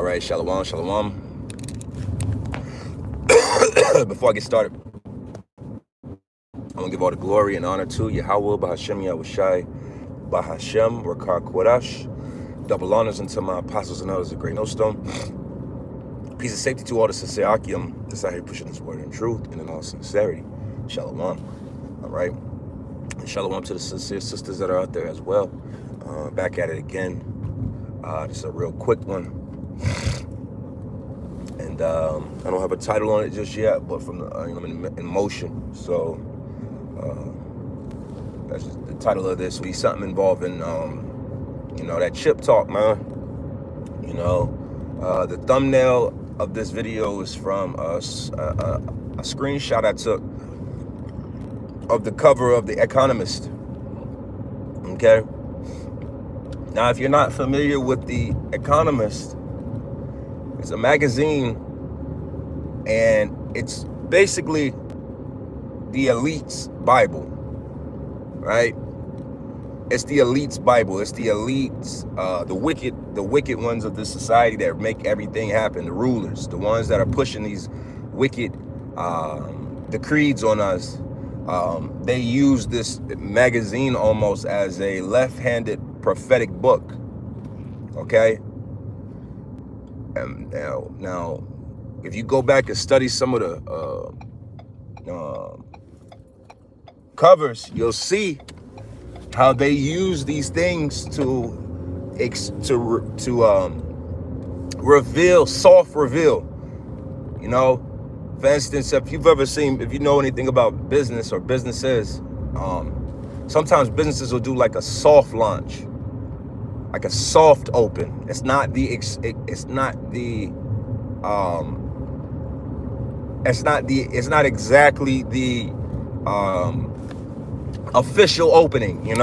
All right, shalom, shalom. Before I get started, I'm going to give all the glory and honor to Yahweh, Bahashem, Yahushai, Bahashem, Rakar Kodash. Double honors unto my apostles and elders of Great Nostone. Peace and safety to all the sincere Akim that's out here pushing this word in truth and in all sincerity. Shalom. All right. And shalom to the sincere sisters that are out there as well. Back at it again. This is a real quick one. And I don't have a title on it just yet, but from the, I'm in motion. So that's just the title of this. We something involving, that chip talk, man. The thumbnail of this video is from a screenshot I took of the cover of the Economist. Okay. Now, if you're not familiar with the Economist, it's a magazine, and it's basically the elite's Bible, right? It's the elite's Bible. It's the elites, the wicked ones of this society that make everything happen. The rulers, the ones that are pushing these wicked decrees on us. They use this magazine almost as a left-handed prophetic book. Okay. And now, if you go back and study some of the covers, you'll see how they use these things to reveal, soft reveal. For instance, if you know anything about business or businesses, sometimes businesses will do like a soft launch, like a soft open. It's not exactly the official opening. When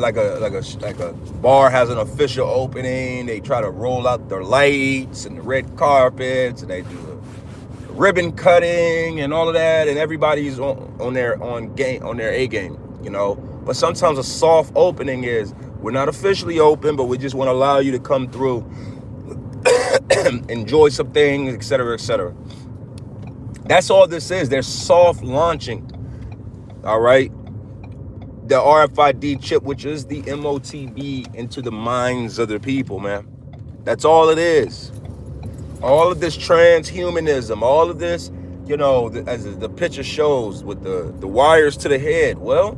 like a bar has an official opening, they try to roll out their lights and the red carpets, and they do the ribbon cutting and all of that, and everybody's on their A game. But sometimes a soft opening is, we're not officially open, but we just want to allow you to come through, enjoy some things, etc., etc. That's all this is. They're soft launching. All right. The RFID chip, which is the MOTB, into the minds of the people, man. That's all it is. All of this transhumanism, all of this, as the picture shows with the wires to the head. Well,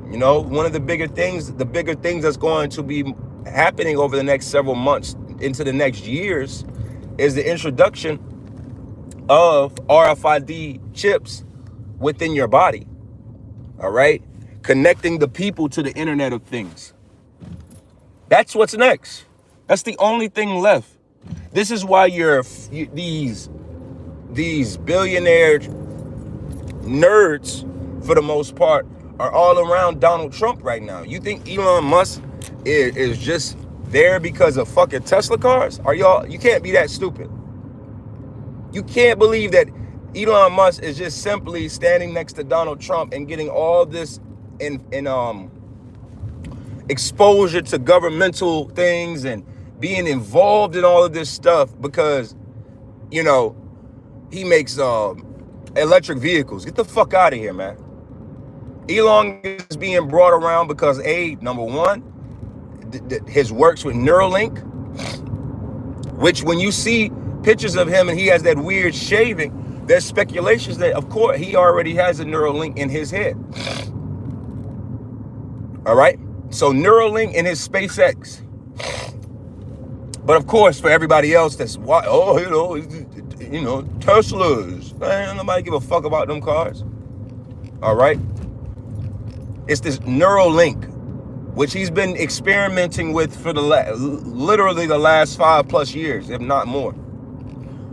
one of the bigger things that's going to be happening over the next several months into the next years is the introduction of RFID chips within your body. All right. Connecting the people to the Internet of Things. That's what's next. That's the only thing left. This is why these billionaire nerds, for the most part, are all around Donald Trump right now. You think Elon Musk is just there because of fucking Tesla cars? You can't be that stupid. You can't believe that Elon Musk is just simply standing next to Donald Trump and getting all this in exposure to governmental things and being involved in all of this stuff because, he makes electric vehicles. Get the fuck out of here, man. Elon is being brought around because number one, his works with Neuralink, which when you see pictures of him and he has that weird shaving, there's speculations that, of course, he already has a Neuralink in his head. All right. So Neuralink in his SpaceX. But of course, for everybody else, that's Teslas. Man, nobody give a fuck about them cars. All right. It's this Neuralink, which he's been experimenting with for literally the last 5+ years, if not more.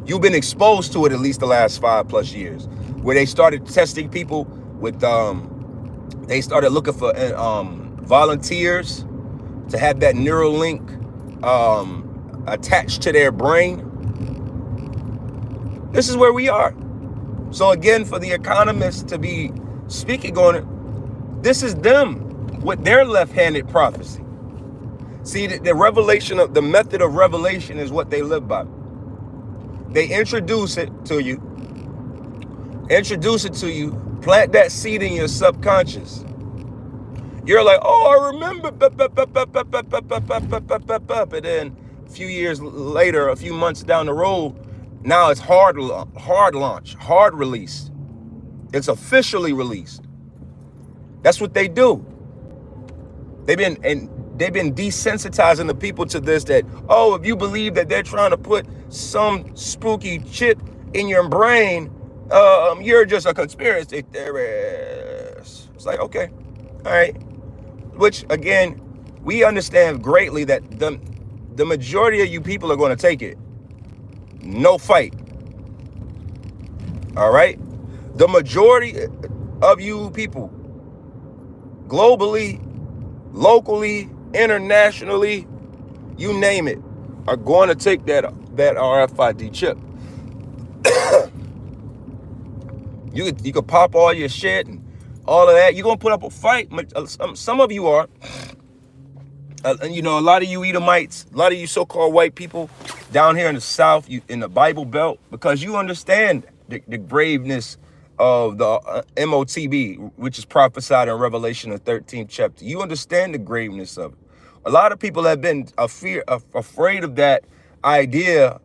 You've been exposed to it at least the last 5+ years, where they started testing people with, they started looking for volunteers to have that Neuralink attached to their brain. This is where we are. So again, for the Economist to be speaking on it, this is them with their left-handed prophecy. See, the revelation of the method of revelation is what they live by. They introduce it to you, plant that seed in your subconscious. You're like, oh, I remember, and then a few years later, a few months down the road, now it's hard launch, hard release. It's officially released. That's what they do. They've been desensitizing the people to this, that, oh, if you believe that they're trying to put some spooky chip in your brain, you're just a conspiracy theorist. It's like, okay, all right. Which, again, we understand greatly that the majority of you people are going to take it. No fight. All right? The majority of you people, globally, locally, internationally, you name it, are going to take that RFID chip. You could pop all your shit and all of that. You're going to put up a fight. Some of you are. And, you know, a lot of you Edomites, a lot of you so-called white people down here in the South, in the Bible Belt, because you understand the graveness of the MOTB, which is prophesied in Revelation, the 13th chapter. You understand the graveness of it. A lot of people have been afraid of that idea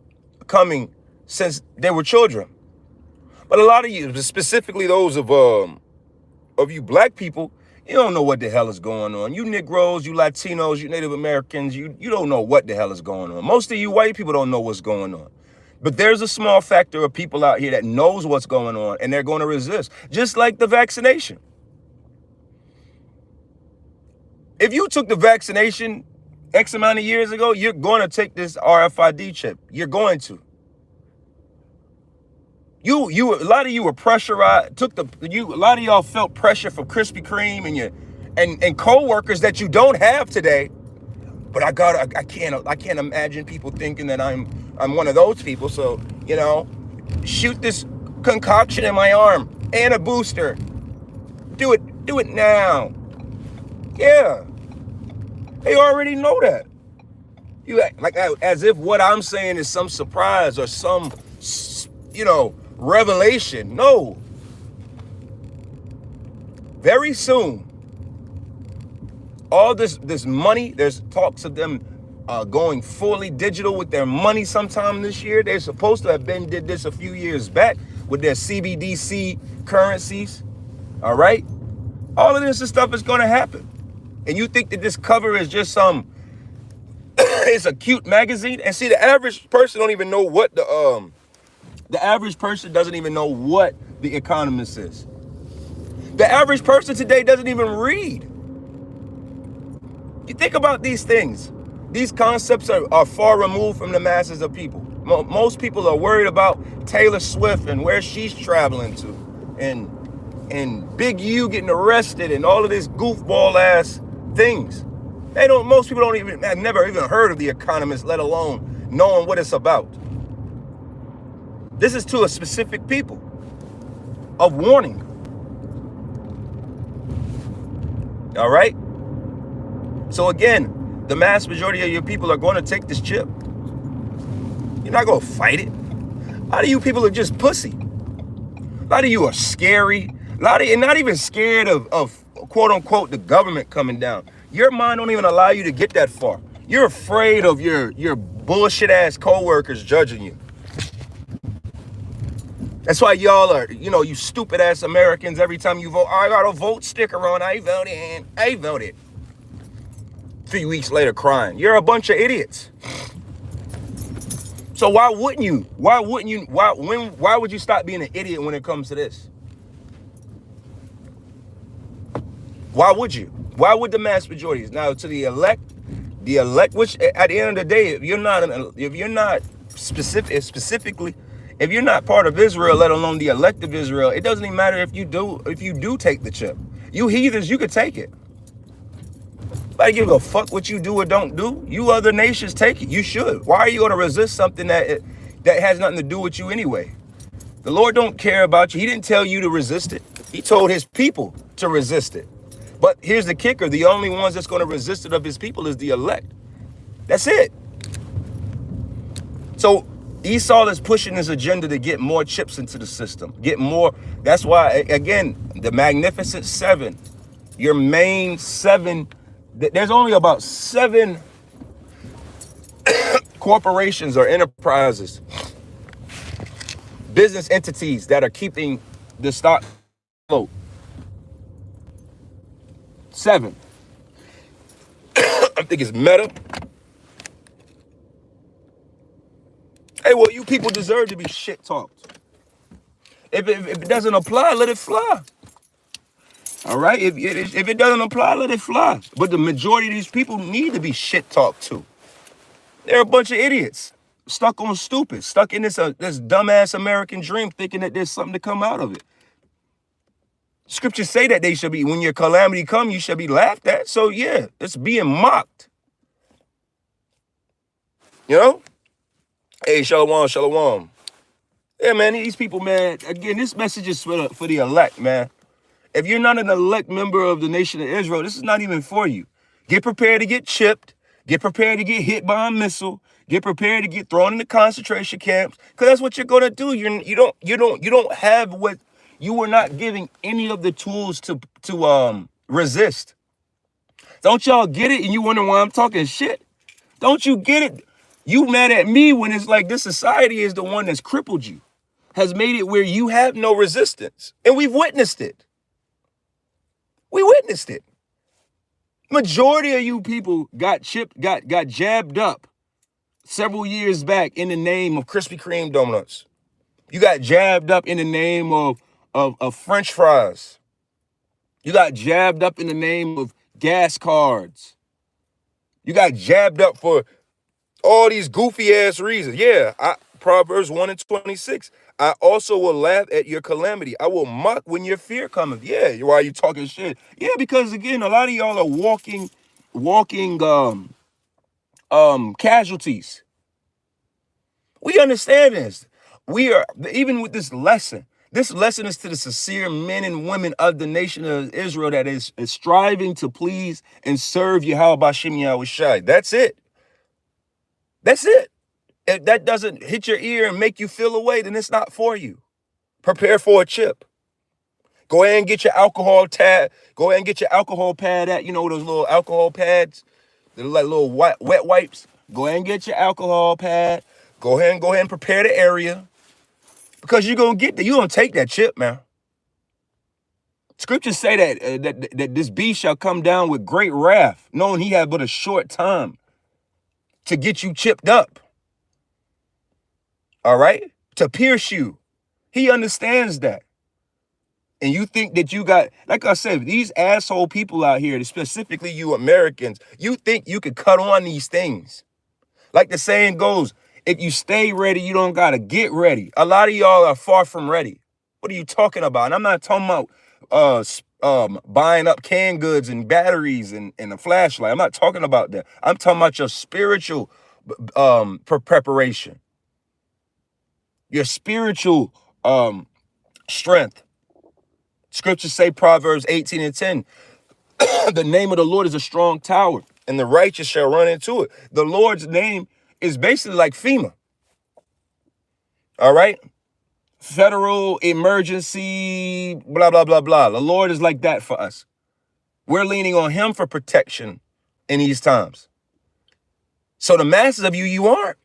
coming since they were children. But a lot of you, specifically those of you black people, you don't know what the hell is going on. You Negroes, you Latinos, you Native Americans, you don't know what the hell is going on. Most of you white people don't know what's going on. But there's a small factor of people out here that knows what's going on, and they're going to resist. Just like the vaccination. If you took the vaccination X amount of years ago, you're going to take this RFID chip. You're going to. A lot of you were pressurized. A lot of y'all felt pressure from Krispy Kreme and co-workers that you don't have today. But I can't imagine people thinking that I'm one of those people. So, you know, shoot this concoction in my arm and a booster. Do it now. Yeah. They already know that. You act like as if what I'm saying is some surprise or some, you know, revelation. No. Very soon, all this money, there's talks of them going fully digital with their money sometime this year. They're supposed to have did this a few years back with their CBDC currencies. All right? All of this stuff is going to happen. And you think that this cover is just it's a cute magazine? And see, the average person don't even know what the average person doesn't even know what the Economist is. The average person today doesn't even read. You think about these things. These concepts are far removed from the masses of people. Most people are worried about Taylor Swift and where she's traveling to, and Big U getting arrested and all of this goofball ass things. Most people have never even heard of the Economist, let alone knowing what it's about. This is to a specific people of warning. All right? So again, the mass majority of your people are going to take this chip. You're not going to fight it. A lot of you people are just pussy. A lot of you are scary. A lot of you are not even scared of quote unquote the government coming down. Your mind don't even allow you to get that far. You're afraid of your bullshit ass co-workers judging you. That's why y'all are, you stupid ass Americans, every time you vote, I got a vote sticker on, I voted. 3 weeks later crying. You're a bunch of idiots. So why would you stop being an idiot when it comes to this? Why would you? Why would the mass majorities? Now, to the elect, which at the end of the day, if you're not specifically, if you're not part of Israel, let alone the elect of Israel, it doesn't even matter if you do take the chip. You heathens, you could take it. I give a fuck what you do or don't do. You other nations take it. You should. Why are you going to resist something that has nothing to do with you anyway? The Lord don't care about you. He didn't tell you to resist it. He told his people to resist it. But here's the kicker. The only ones that's going to resist it of his people is the elect. That's it. So Esau is pushing his agenda to get more chips into the system, get more. That's why, again, the Magnificent Seven, your main seven, there's only about 7 corporations or enterprises, business entities that are keeping the stock afloat. 7. I think it's Meta. Hey, well, you people deserve to be shit talked. If it doesn't apply, let it fly. All right? If it doesn't apply, let it fly. But the majority of these people need to be shit talked to. They're a bunch of idiots, stuck on stupid, stuck in this dumbass American dream, thinking that there's something to come out of it. Scriptures say that they should be, when your calamity come, you should be laughed at. So yeah, it's being mocked. You know? Hey, shalom, shalom. Yeah, man, these people, man, again, this message is for the elect, man. If you're not an elect member of the nation of Israel, this is not even for you. Get prepared to get chipped. Get prepared to get hit by a missile. Get prepared to get thrown into concentration camps, because that's what you're gonna do. You don't have what you were not giving any of the tools to resist. Don't y'all get it? And you wonder why I'm talking shit? Don't you get it? You mad at me when it's like this society is the one that's crippled you, has made it where you have no resistance, and we've witnessed it. We witnessed it. Majority of you people got chipped, got jabbed up several years back in the name of Krispy Kreme donuts. You got jabbed up in the name of French fries. You got jabbed up in the name of gas cards. You got jabbed up for all these goofy ass reasons. Yeah, Proverbs 1:26. I also will laugh at your calamity. I will mock when your fear cometh. Yeah, why are you talking shit? Yeah, because again, a lot of y'all are walking casualties. We understand this. We are, even with this lesson is to the sincere men and women of the nation of Israel that is striving to please and serve Yahweh B'Shem Yahushai. That's it. That's it. If that doesn't hit your ear and make you feel away, then it's not for you. Prepare for a chip. Go ahead and get your alcohol tab. Go ahead and get your alcohol pad at, those little alcohol pads. They're like little wet wipes. Go ahead and get your alcohol pad. Go ahead and prepare the area. Because you're going to take that chip, man. Scriptures say that this beast shall come down with great wrath, knowing he had but a short time to get you chipped up. All right? To pierce you. He understands that. And you think that you got, like I said, these asshole people out here, specifically you Americans, you think you could cut on these things. Like the saying goes, if you stay ready, you don't got to get ready. A lot of y'all are far from ready. What are you talking about? And I'm not talking about buying up canned goods and batteries and a flashlight. I'm not talking about that. I'm talking about your spiritual preparation. Your spiritual strength. Scriptures say, Proverbs 18:10, the name of the Lord is a strong tower, and the righteous shall run into it. The Lord's name is basically like FEMA. All right? Federal emergency, blah, blah, blah, blah. The Lord is like that for us. We're leaning on him for protection in these times. So the masses of you aren't.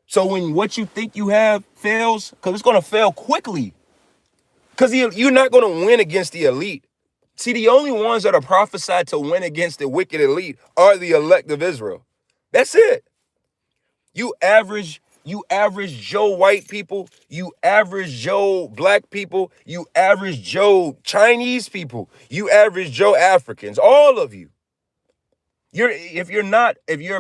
So when what you think you have fails, because it's going to fail quickly, because you're not going to win against the elite. See, the only ones that are prophesied to win against the wicked elite are the elect of Israel. That's it. You average Joe white people, you average Joe black people, you average Joe Chinese people, you average Joe Africans, all of you. If your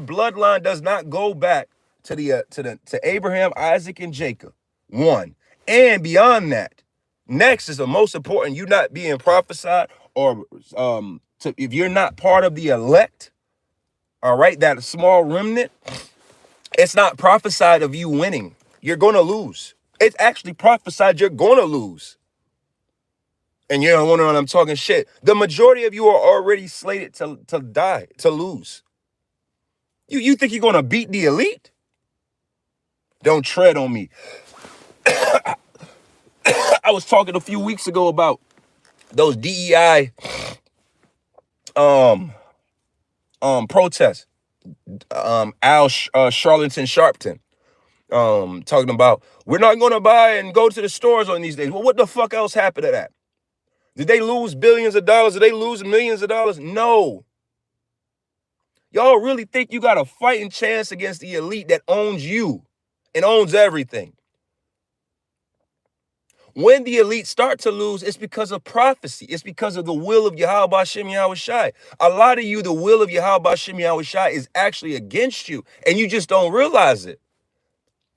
bloodline does not go back to Abraham, Isaac, and Jacob, one, and beyond that, next is the most important. You not being prophesied, or if you're not part of the elect, all right, that small remnant. It's not prophesied of you winning. You're going to lose. It's actually prophesied you're going to lose. And you're wondering I'm talking shit. The majority of you are already slated to die, to lose. You think you're gonna beat the elite? Don't tread on me. I was talking a few weeks ago about those DEI protests. Charlton Sharpton talking about we're not gonna buy and go to the stores on these days. Well, what the fuck else happened to that? Did they lose billions of dollars? Did they lose millions of dollars? No. Y'all really think you got a fighting chance against the elite that owns you and owns everything? When the elite start to lose, it's because of prophecy. It's because of the will of Yahweh Shem Yahushai. A lot of you, the will of Yahweh Shem Yahushai is actually against you, and you just don't realize it.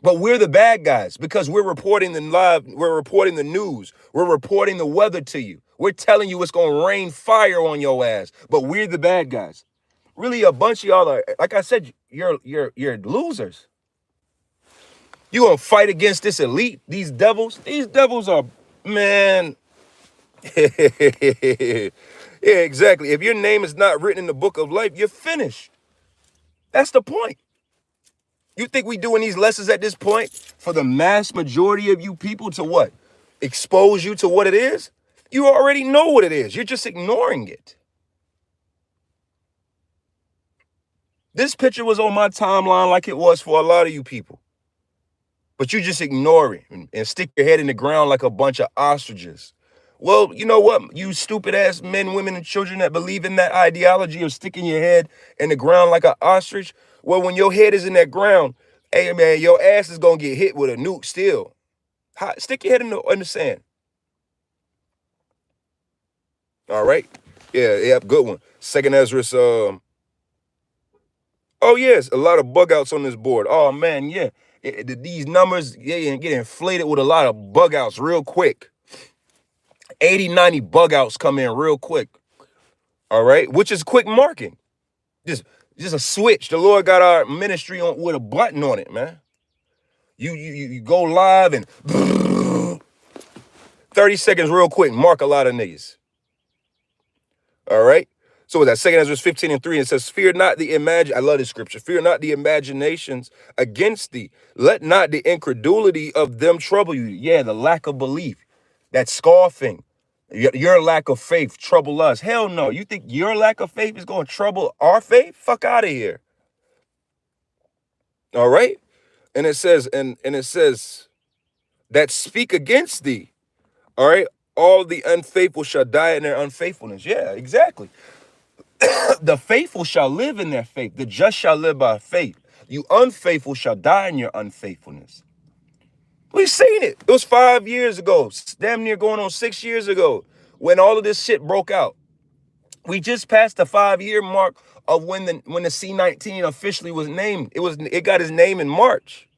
But we're the bad guys because we're reporting the live, we're reporting the news, we're reporting the weather to you. We're telling you it's gonna rain fire on your ass, but we're the bad guys. Really, a bunch of y'all are, like I said, you're losers. You gonna fight against this elite, these devils? These devils are, man. Yeah, exactly. If your name is not written in the book of life, you're finished. That's the point. You think we doing these lessons at this point for the mass majority of you people to what? Expose you to what it is? You already know what it is. You're just ignoring it. This picture was on my timeline like it was for a lot of you people. But you just ignore it and stick your head in the ground like a bunch of ostriches. Well, you know what? You stupid ass men, women, and children that believe in that ideology of sticking your head in the ground like an ostrich. Well, when your head is in that ground, hey man, your ass is gonna get hit with a nuke still. Stick your head in the sand. All right. Yeah, good one. Second Ezra. Oh yes, a lot of bug outs on this board. Oh man, yeah. These numbers get inflated with a lot of bug outs real quick. 80, 90 bug outs come in real quick. All right, which is quick marking. Just a switch. The Lord got our ministry on with a button on it, man. You go live and 30 seconds real quick, mark a lot of niggas. All right. So with that, Second Ezra 15:3, it says, fear not the I love this scripture. Fear not the imaginations against thee. Let not the incredulity of them trouble you. Yeah, the lack of belief, that scoffing, your lack of faith trouble us. Hell no. You think your lack of faith is going to trouble our faith? Fuck out of here. All right. And it says, and it says that speak against thee. All right. All the unfaithful shall die in their unfaithfulness. Yeah, exactly. The faithful shall live in their faith. The just shall live by faith. You unfaithful shall die in your unfaithfulness. We've seen it. It was 5 years ago, damn near going on 6 years ago, when all of this shit broke out. We just passed the 5-year mark of when the C-19 officially was named. It got its name in March.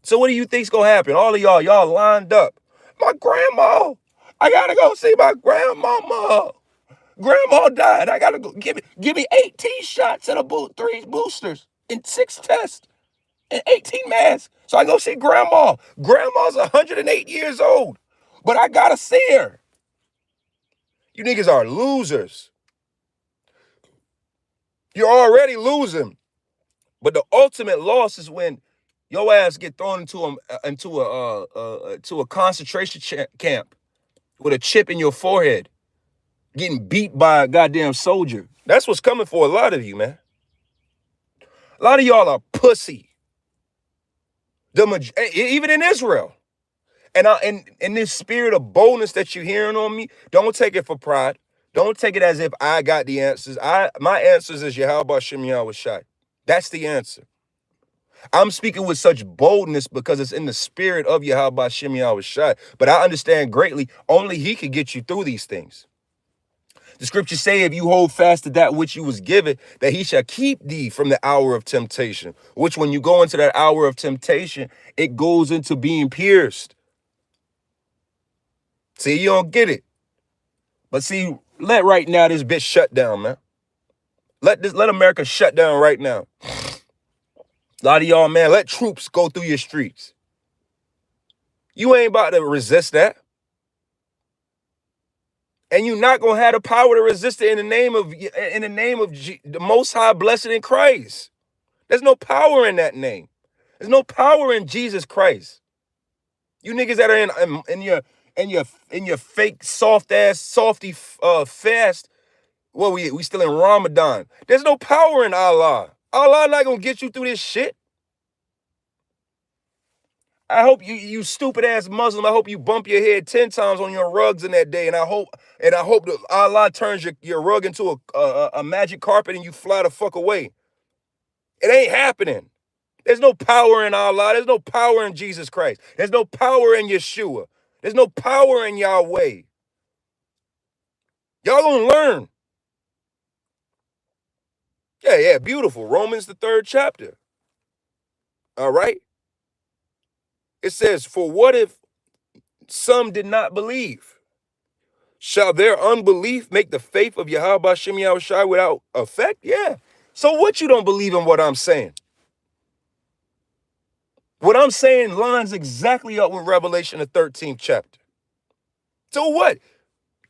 So what do you think's gonna happen? All of y'all lined up. My grandma, I gotta go see my grandmama. Grandma died. I gotta go. Give me 18 shots and 3 boosters and 6 tests and 18 masks. So I go see grandma. Grandma's 108 years old, but I gotta see her. You niggas are losers. You're already losing. But the ultimate loss is when your ass get thrown into a concentration camp with a chip in your forehead, getting beat by a goddamn soldier. That's what's coming for a lot of you, man. A lot of y'all are pussy. Even in Israel. And in this spirit of boldness that you're hearing on me, don't take it for pride. Don't take it as if I got the answers. My answers is Yahweh Shem Yahushai. That's the answer. I'm speaking with such boldness because it's in the spirit of Yahweh Shem Yahushai. But I understand greatly, only he can get you through these things. The scriptures say, if you hold fast to that which you was given, that he shall keep thee from the hour of temptation, which when you go into that hour of temptation, it goes into being pierced. See, you don't get it. But see, let right now this bitch shut down, man. Let America shut down right now. A lot of y'all, man, let troops go through your streets. You ain't about to resist that. And you're not gonna have the power to resist it in the name of the Most High, blessed in Christ. There's no power in that name. There's no power in Jesus Christ. You niggas that are in your fake soft ass softy fast. Well, we still in Ramadan. There's no power in Allah. Allah not gonna get you through this shit. I hope you stupid ass Muslim. I hope you bump your head 10 times on your rugs in that day, and I hope that Allah turns your rug into a magic carpet and you fly the fuck away. It ain't happening. There's no power in Allah. There's no power in Jesus Christ. There's no power in Yeshua. There's no power in Yahweh. Y'all gonna learn. Yeah, beautiful. Romans, the 3rd chapter. All right. It says, for what if some did not believe? Shall their unbelief make the faith of Yahweh Hashem Yahushai without effect? Yeah. So what, you don't believe in what I'm saying? What I'm saying lines exactly up with Revelation, the 13th chapter. So what?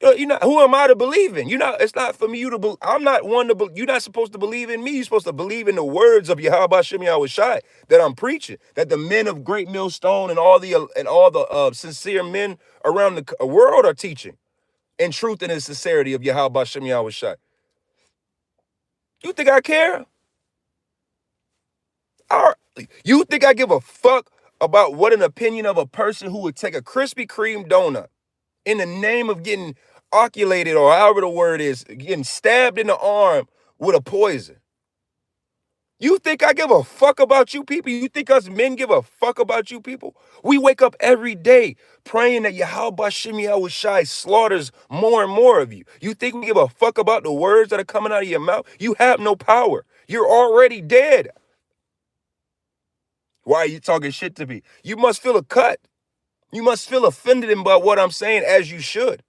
Who am I to believe in? It's not for me to I'm not one to you're not supposed to believe in me. You're supposed to believe in the words of Yahweh Hashem Yahushai that I'm preaching, that the men of Great Millstone and all the sincere men around the world are teaching in truth and in sincerity of Yahweh Hashem Yahushai. You think I care? You think I give a fuck about what an opinion of a person who would take a Krispy Kreme donut in the name of getting oculated, or however the word is, getting stabbed in the arm with a poison? You think I give a fuck about you people? You think us men give a fuck about you people? We wake up every day praying that Yahweh Hashem Yahushai slaughters more and more of you. You think we give a fuck about the words that are coming out of your mouth? You have no power. You're already dead. Why are you talking shit to me? You must feel a cut. You must feel offended about what I'm saying, as you should.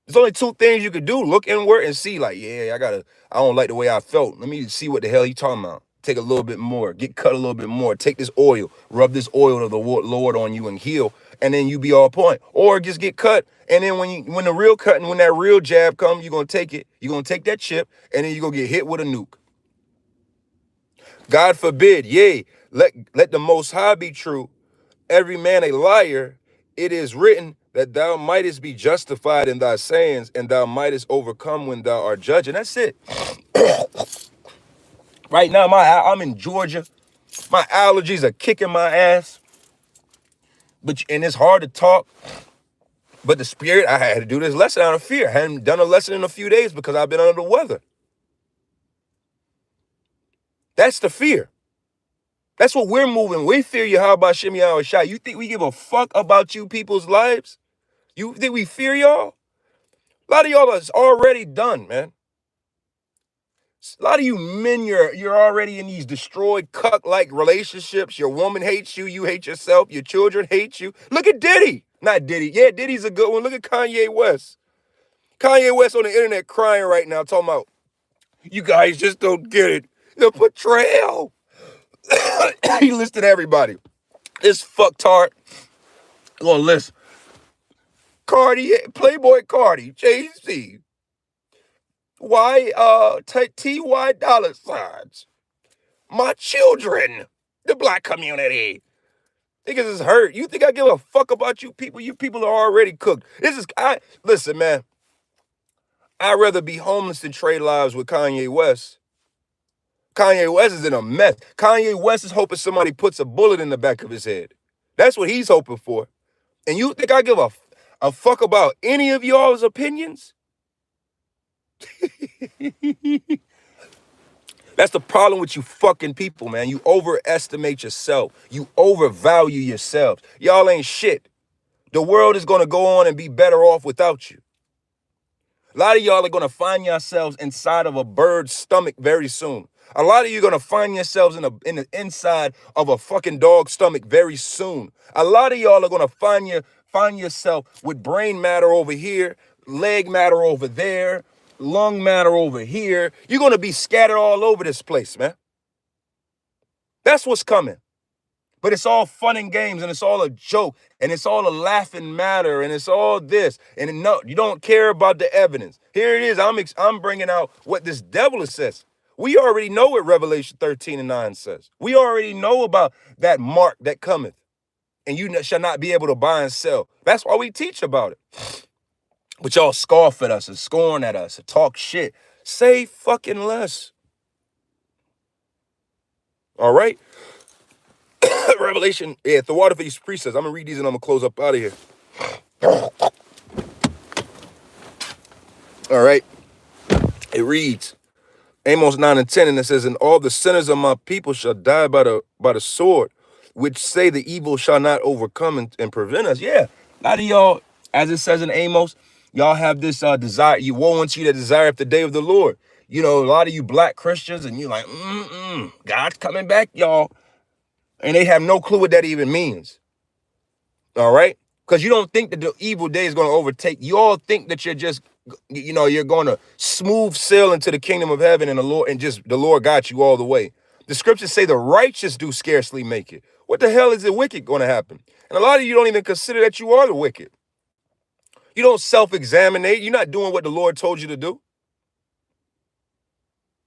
There's only 2 things you could do. Look inward and see, like, yeah, I don't like the way I felt. Let me see what the hell you talking about. Take a little bit more. Get cut a little bit more. Take this oil. Rub this oil of the Lord on you and heal. And then you be all point. Or just get cut. And then when the real cut and when that real jab comes, you're going to take it. You're going to take that chip. And then you're going to get hit with a nuke. God forbid, yea, let the Most High be true, every man a liar. It is written that thou mightest be justified in thy sayings, and thou mightest overcome when thou art judged. And that's it. Right now, I'm in Georgia. My allergies are kicking my ass. And it's hard to talk. But the spirit, I had to do this lesson out of fear. I hadn't done a lesson in a few days because I've been under the weather. That's the fear. That's what we're moving. We fear Yahweh Hashem Yahushai. You think we give a fuck about you people's lives? You think we fear y'all? A lot of y'all is already done, man. A lot of you men, you're already in these destroyed cuck-like relationships. Your woman hates you. You hate yourself. Your children hate you. Look at Diddy. Not Diddy. Yeah, Diddy's a good one. Look at Kanye West. Kanye West on the internet crying right now, talking about, you guys just don't get it. The betrayal. He listed everybody. This fucktard. I'm gonna list Cardi, Playboy Cardi, Jay-Z, T.Y. dollar signs, my children, the black community. Niggas is hurt. You think I give a fuck about you people? You people are already cooked. Listen, man. I'd rather be homeless than trade lives with Kanye West. Kanye West is in a mess. Kanye West is hoping somebody puts a bullet in the back of his head. That's what he's hoping for. And you think I give a fuck about any of y'all's opinions? That's the problem with you fucking people, man. You overestimate yourself. You overvalue yourselves. Y'all ain't shit. The world is going to go on and be better off without you. A lot of y'all are going to find yourselves inside of a bird's stomach very soon. A lot of you are going to find yourselves in the inside of a fucking dog's stomach very soon. A lot of y'all are going to find yourself with brain matter over here, leg matter over there, lung matter over here. You're going to be scattered all over this place, man. That's what's coming. But it's all fun and games, and it's all a joke, and it's all a laughing matter, and it's all this. And no, you don't care about the evidence. Here it is. I'm bringing out what this devil says. We already know what Revelation 13:9 says. We already know about that mark that cometh, and you shall not be able to buy and sell. That's why we teach about it. But y'all scoff at us and scorn at us and talk shit. Say fucking less. All right? Revelation, the water for these precepts. I'm going to read these and I'm going to close up out of here. All right? It reads, Amos 9:10, and it says, and all the sinners of my people shall die by the sword, which say the evil shall not overcome and prevent us. Yeah, a lot of y'all, as it says in Amos, y'all have this desire. You woe unto you that desire after the day of the Lord. You know, a lot of you black Christians, and you're like, God's coming back, y'all. And they have no clue what that even means. All right? Because you don't think that the evil day is going to overtake. You all think that you're just, you're going to smooth sail into the kingdom of heaven and the Lord got you all the way. The scriptures say the righteous do scarcely make it. What the hell is the wicked going to happen? And a lot of you don't even consider that you are the wicked. You don't self-examinate. You're not doing what the Lord told you to do.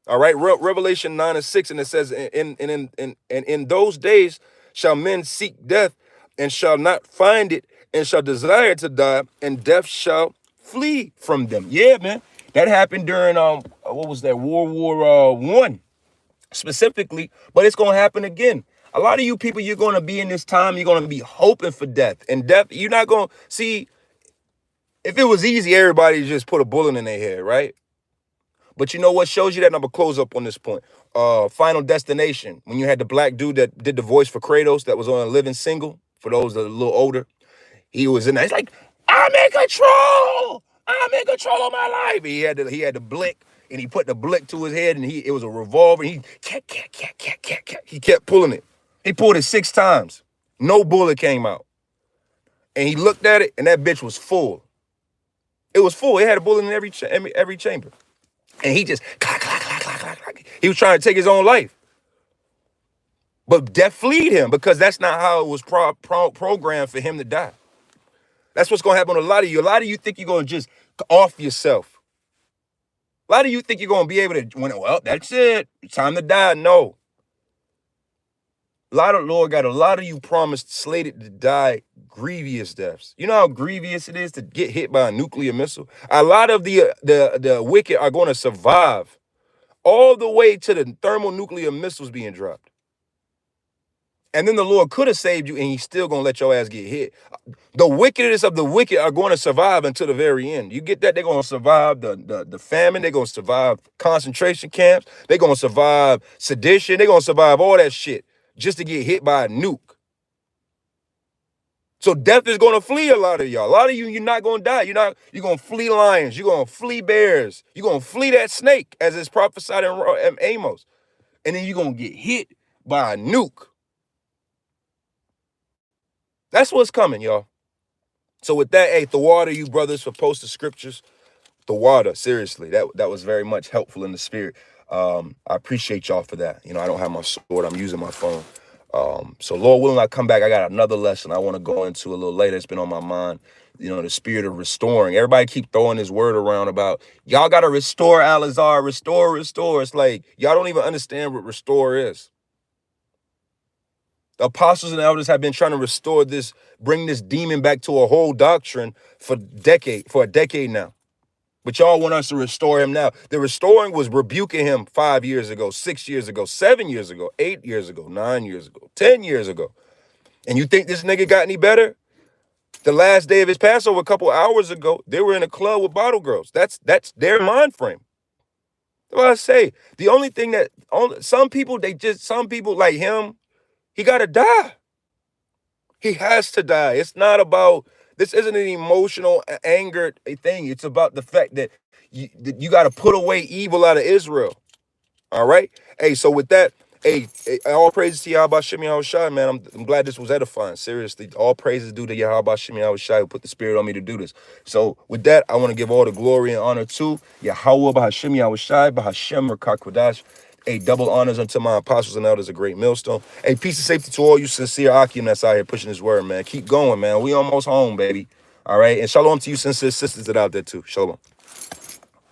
All right, Revelation 9:6, and it says, in those days shall men seek death and shall not find it, and shall desire to die, and death shall flee from them. Yeah, man, that happened during what was that, World War I specifically, but it's gonna happen again. A lot of you people, you're gonna be in this time, you're gonna be hoping for death, and death, you're not gonna see. If it was easy, everybody just put a bullet in their head, right? But you know what shows you that? And I'm going to close up on this point. Final Destination, when you had the black dude that did the voice for Kratos that was on a Living Single, for those that are a little older, he was in there. He's like, I'm in control. I'm in control of my life. He had the blick, and he put the blick to his head, and it was a revolver. And he kept pulling it. He pulled it 6 times. No bullet came out. And he looked at it, and that bitch was full. It was full. It had a bullet in every chamber. And he just, clack. He was trying to take his own life. But death fleed him because that's not how it was programmed for him to die. That's what's going to happen to a lot of you. A lot of you think you're going to just off yourself. A lot of you think you're going to be able to, well, that's it. It's time to die. No. Lord got a lot of you promised, slated to die grievous deaths. You know how grievous it is to get hit by a nuclear missile? A lot of the wicked are going to survive all the way to the thermonuclear missiles being dropped. And then the Lord could have saved you, and he's still going to let your ass get hit. The wickedness of the wicked are going to survive until the very end. You get that? They're going to survive the famine. They're going to survive concentration camps. They're going to survive sedition. They're going to survive all that shit just to get hit by a nuke. So death is going to flee a lot of y'all. A lot of you, you're not going to die. You're going to flee lions. You're going to flee bears. You're going to flee that snake, as it's prophesied in Amos. And then you're going to get hit by a nuke. That's what's coming, y'all. So with that, hey, the water, you brothers, for posting scriptures. The water, seriously, that was very much helpful in the spirit. I appreciate y'all for that. I don't have my sword. I'm using my phone. So Lord willing, I come back. I got another lesson I want to go into a little later. It's been on my mind. The spirit of restoring. Everybody keep throwing this word around about y'all got to restore, Alizar, restore. It's like y'all don't even understand what restore is. The apostles and elders have been trying to restore this, bring this demon back to a whole doctrine for a decade now. But y'all want us to restore him now. The restoring was rebuking him 5 years ago, 6 years ago, 7 years ago, 8 years ago, 9 years ago, 10 years ago. And you think this nigga got any better? The last day of his Passover, a couple hours ago, they were in a club with bottle girls. That's their mind frame. That's what I say. The only thing that some people like him, he got to die. He has to die. It's not about, this isn't an emotional, angered thing. It's about the fact that you got to put away evil out of Israel. All right? Hey, so with that, hey, all praises to Yahweh Shem Yahweh Shai, man. I'm glad this was edifying. Seriously, all praises due to Yahweh Shem Yahweh Shai, who put the spirit on me to do this. So with that, I want to give all the glory and honor to Yahweh B'Hashem Yahweh Shai, B'Hashem Rakak Kodash. A double honors unto my apostles and elders, a great millstone. A peace and safety to all you sincere Akim that's out here pushing this word, man. Keep going, man. We almost home, baby. All right. And shalom to you sincere sisters that out there too. Shalom.